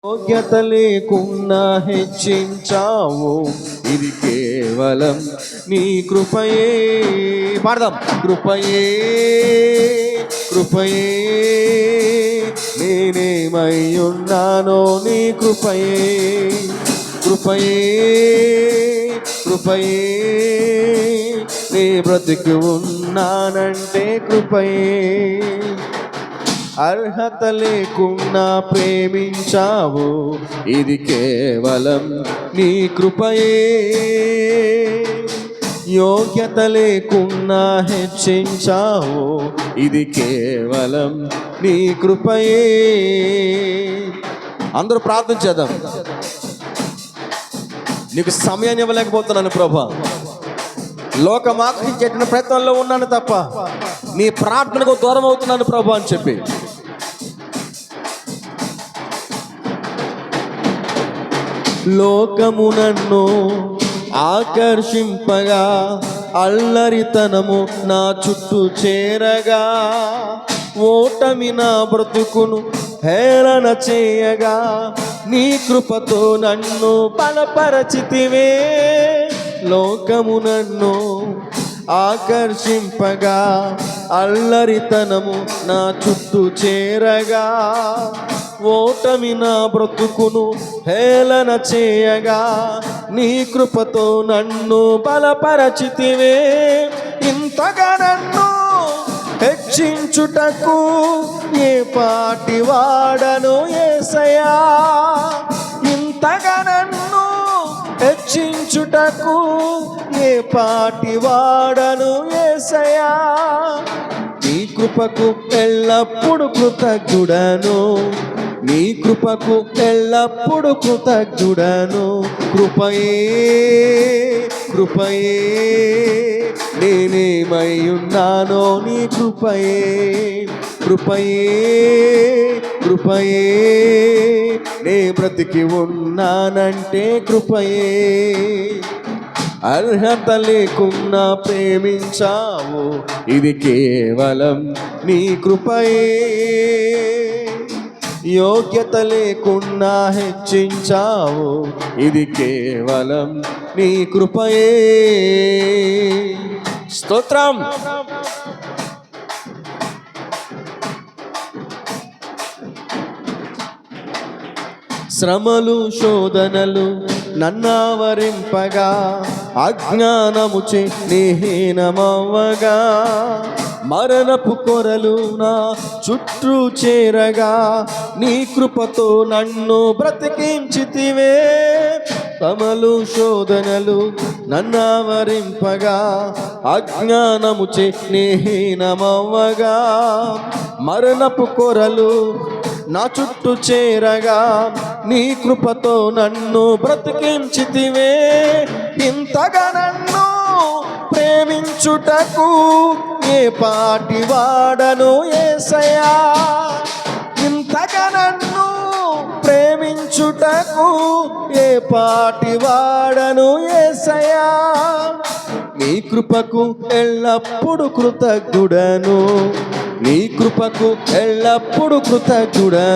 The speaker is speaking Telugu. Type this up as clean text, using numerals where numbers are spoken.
యోగ్యత లేకున్నా హెచ్చించావు, ఇది కేవలం నీ కృపయే. పాడదాం. కృపయే కృపయే, నేనేమై ఉన్నానో నీ కృపయే. కృపయే కృపయే, నీ బ్రతికి ఉన్నానంటే కృపయే. అర్హత లేకున్నా ప్రేమించావు, ఇది కేవలం నీ కృపయే. యోగ్యత లేకున్నా హెచ్చించావు, ఇది కేవలం నీ కృపయే. అందరూ ప్రార్థన చేద్దాం. నీకు సమయాన్ని ఇవ్వలేకపోతున్నాను ప్రభా, లోకమాకి చెట్టిన ప్రయత్నంలో ఉన్నాను తప్ప నీ ప్రార్థనకు దూరం అవుతున్నాను ప్రభా అని చెప్పి లోకము నన్ను ఆకర్షింపగా, అల్లరితనము నా చుట్టూ చేరగా, ఓటమి నా బ్రతుకును హేళన చేయగా, నీ కృపతో నన్ను బలపరచితివే. లోకము నన్ను ఆకర్షింపగా, అల్లరితనము నా చుట్టూ చేరగా, ఓటమి నా బ్రతుకును హేళన చేయగా, నీ కృపతో నన్ను బలపరచితివే. ఇంతగా నన్ను హెచ్చించుటకు ఏ పాటి వాడను యేసయ్యా. ఇంతగా నన్ను హెచ్చించుటకు ఏ పాటి వాడను యేసయ్యా. నీ కృపకు ఎల్లప్పుడు కృతజ్ఞుడను, నీ కృపకు ఎల్లప్పుడు కృతజ్ఞుడను. కృపయే కృపయే, నేనేమై ఉన్నానో నీ కృపయే. కృపయే కృపయే, నే బ్రతికి ఉన్నానంటే కృపయే. అర్హత లేకున్నా ప్రేమించావు, ఇది కేవలం నీ కృపయే. యోగ్యత లేకున్నా హెచ్చించావు, ఇది కేవలం నీ కృపయే. స్తోత్రం. శ్రమలు శోధనలు నన్నావరింపగా, అజ్ఞానము చే నేహీనమవ్వగా, మరణపు కొరలు నా చుట్టూ చేరగా, నీ కృపతో నన్ను బ్రతికించితివే. శ్రమలు శోధనలు నన్నావరింపగా, అజ్ఞానము చే నేహీనమవ్వగా, మరణపు కొరలు నా చుట్టూ చేరగా, నీ కృపతో నన్ను బ్రతికించితివే. ఇంతగా నన్ను ప్రేమించుటకు ఏ పాటి వాడను యేసయ్యా. ఇంతగా నన్ను ప్రేమించుటకు ఏ పాటి వాడను యేసయ్యా. నీ కృపకు ఎల్లప్పుడు కృతజ్ఞుడను, నీ కృపకు ఎల్లప్పుడు కృతజ్ఞుడను.